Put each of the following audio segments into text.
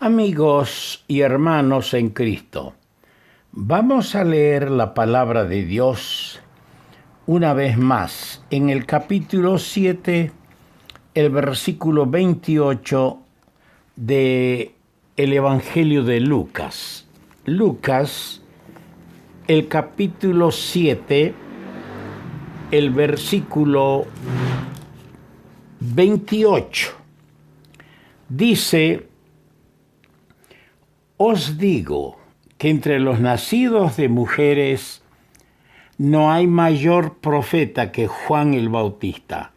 Amigos y hermanos en Cristo, vamos a leer la palabra de Dios una vez más en el capítulo 7, el versículo 28 de el Evangelio de Lucas. Lucas, el capítulo 7, el versículo 28. Dice: Os digo que entre los nacidos de mujeres no hay mayor profeta que Juan el Bautista,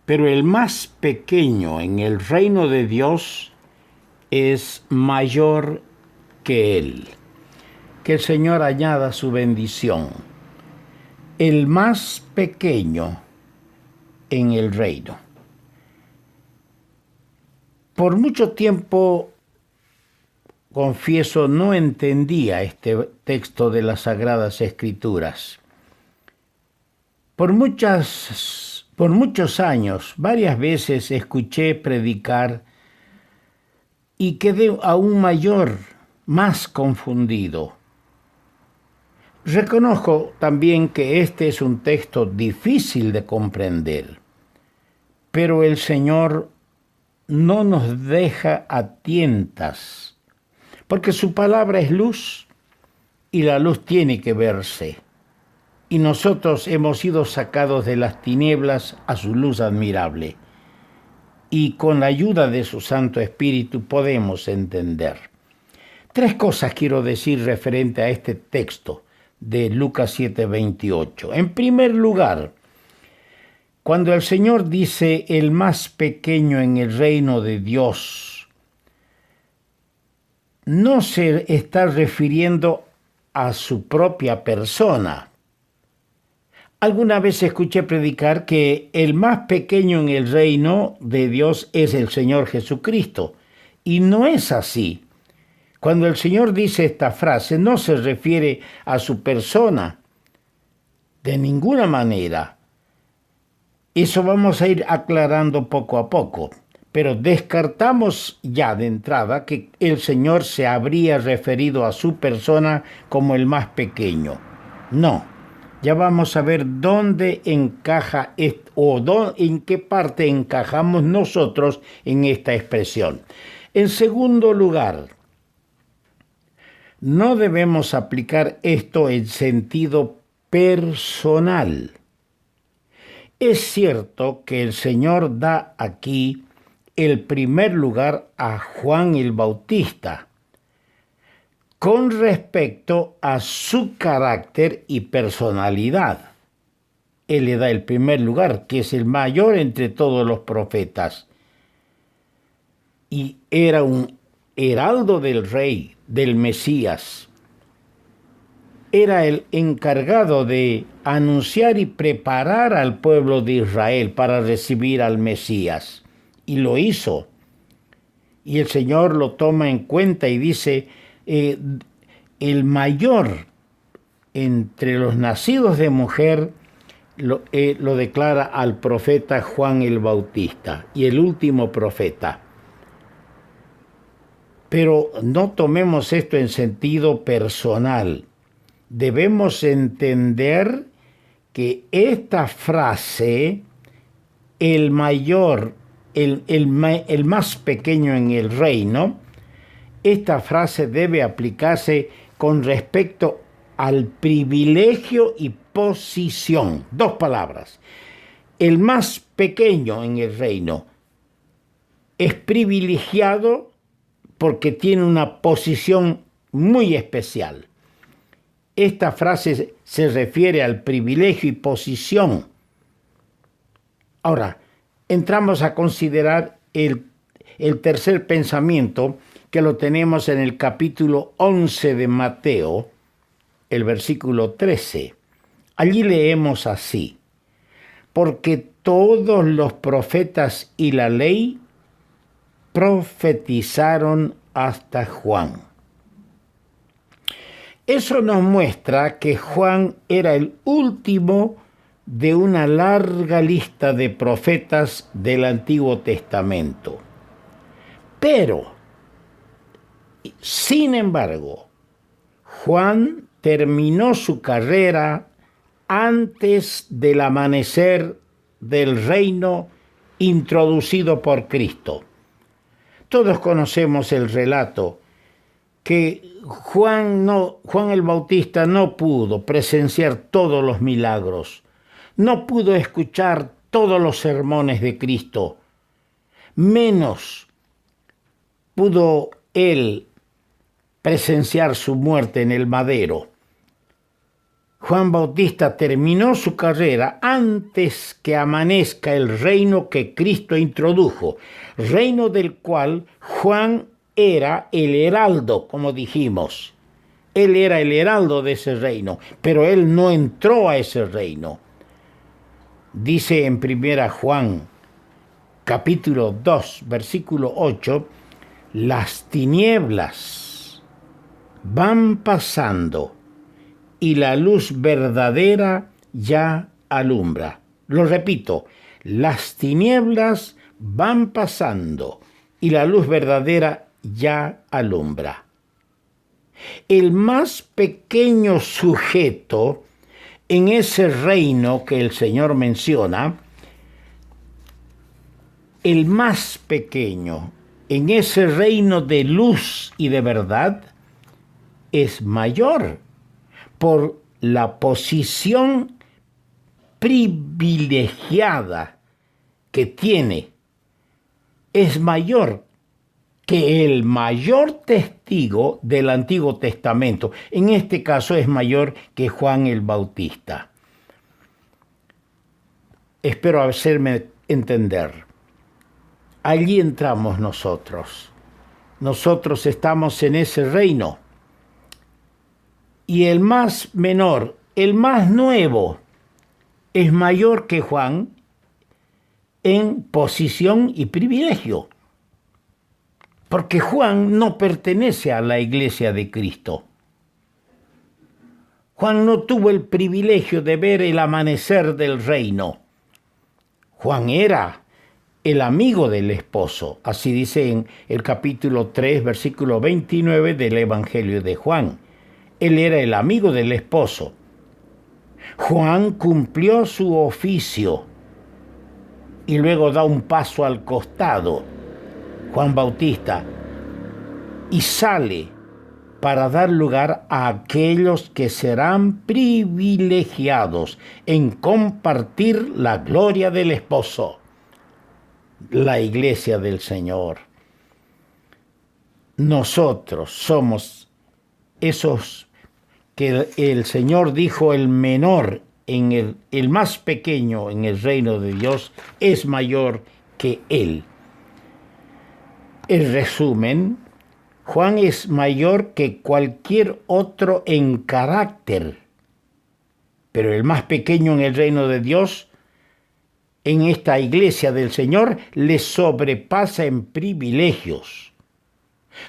pero el más pequeño en el reino de Dios es mayor que él. Que el Señor añada su bendición. El más pequeño en el reino. Por mucho tiempo, confieso, no entendía este texto de las Sagradas Escrituras. Por muchos años, varias veces escuché predicar y quedé aún más confundido. Reconozco también que este es un texto difícil de comprender, pero el Señor no nos deja a tientas, porque su palabra es luz y la luz tiene que verse. Y nosotros hemos sido sacados de las tinieblas a su luz admirable. Y con la ayuda de su Santo Espíritu podemos entender. 3 cosas quiero decir referente a este texto de Lucas 7:28. En primer lugar, cuando el Señor dice el más pequeño en el reino de Dios, no se está refiriendo a su propia persona. Alguna vez escuché predicar que el más pequeño en el reino de Dios es el Señor Jesucristo, y no es así. Cuando el Señor dice esta frase, no se refiere a su persona, de ninguna manera. Eso vamos a ir aclarando poco a poco. Pero descartamos ya de entrada que el Señor se habría referido a su persona como el más pequeño. No, ya vamos a ver dónde encaja en qué parte encajamos nosotros en esta expresión. En segundo lugar, no debemos aplicar esto en sentido personal. Es cierto que el Señor da aquí el primer lugar a Juan el Bautista con respecto a su carácter y personalidad. Él le da el primer lugar, que es el mayor entre todos los profetas. Y era un heraldo del rey, del Mesías. Era el encargado de anunciar y preparar al pueblo de Israel para recibir al Mesías. Y lo hizo. Y el Señor lo toma en cuenta y dice, el mayor entre los nacidos de mujer lo declara al profeta Juan el Bautista, y el último profeta. Pero no tomemos esto en sentido personal. Debemos entender que esta frase, el mayor, el más pequeño en el reino, esta frase debe aplicarse con respecto al privilegio y posición. 2 palabras. El más pequeño en el reino es privilegiado porque tiene una posición muy especial. Esta frase se refiere al privilegio y posición. Ahora, entramos a considerar el tercer pensamiento, que lo tenemos en el capítulo 11 de Mateo, el versículo 13. Allí leemos así: porque todos los profetas y la ley profetizaron hasta Juan. Eso nos muestra que Juan era el último de una larga lista de profetas del Antiguo Testamento. Pero Sin embargo, Juan terminó su carrera antes del amanecer del reino introducido por Cristo. Todos conocemos el relato que Juan el Bautista no pudo presenciar todos los milagros, no pudo escuchar todos los sermones de Cristo, menos pudo él presenciar su muerte en el madero. Juan Bautista terminó su carrera antes que amanezca el reino que Cristo introdujo, reino del cual Juan era el heraldo, como dijimos. Él era el heraldo de ese reino, pero él no entró a ese reino. Dice en 1 Juan, capítulo 2, versículo 8, las tinieblas van pasando y la luz verdadera ya alumbra. Lo repito, las tinieblas van pasando y la luz verdadera ya alumbra. El más pequeño sujeto en ese reino que el Señor menciona, el más pequeño en ese reino de luz y de verdad, es mayor por la posición privilegiada que tiene. Es mayor que el mayor testigo del Antiguo Testamento. En este caso es mayor que Juan el Bautista. Espero hacerme entender. Allí entramos nosotros. Nosotros estamos en ese reino. Y el más menor, el más nuevo, es mayor que Juan en posición y privilegio. Porque Juan no pertenece a la iglesia de Cristo. Juan no tuvo el privilegio de ver el amanecer del reino. Juan era el amigo del esposo. Así dice en el capítulo 3, versículo 29 del Evangelio de Juan. Él era el amigo del esposo. Juan cumplió su oficio y luego da un paso al costado, Juan Bautista, y sale para dar lugar a aquellos que serán privilegiados en compartir la gloria del esposo, la iglesia del Señor. Nosotros somos esos que el Señor dijo, el menor, el más pequeño en el reino de Dios es mayor que él. En resumen, Juan es mayor que cualquier otro en carácter, pero el más pequeño en el reino de Dios, en esta iglesia del Señor, le sobrepasa en privilegios.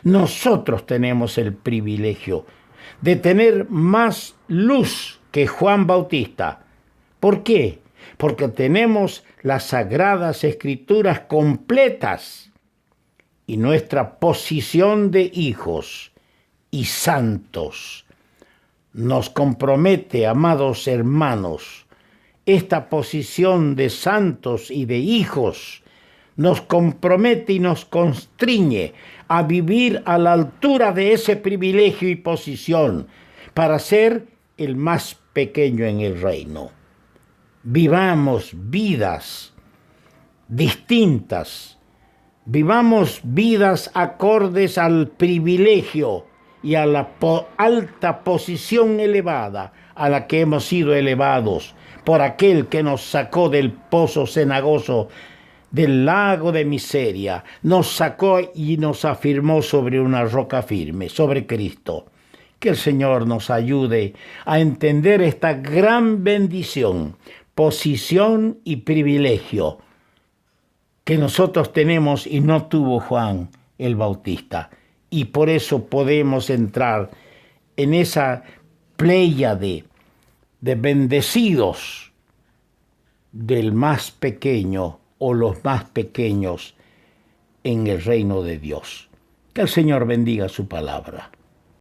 Nosotros tenemos el privilegio de tener más luz que Juan Bautista. ¿Por qué? Porque tenemos las Sagradas Escrituras completas y nuestra posición de hijos y santos nos compromete, amados hermanos. Esta posición de santos y de hijos nos compromete y nos constriñe a vivir a la altura de ese privilegio y posición para ser el más pequeño en el reino. Vivamos vidas distintas, vivamos vidas acordes al privilegio y a la alta posición elevada a la que hemos sido elevados por aquel que nos sacó del pozo cenagoso, del lago de miseria, nos sacó y nos afirmó sobre una roca firme, sobre Cristo. Que el Señor nos ayude a entender esta gran bendición, posición y privilegio que nosotros tenemos y no tuvo Juan el Bautista. Y por eso podemos entrar en esa pléyade de bendecidos del más pequeño o los más pequeños en el reino de Dios. Que el Señor bendiga su palabra.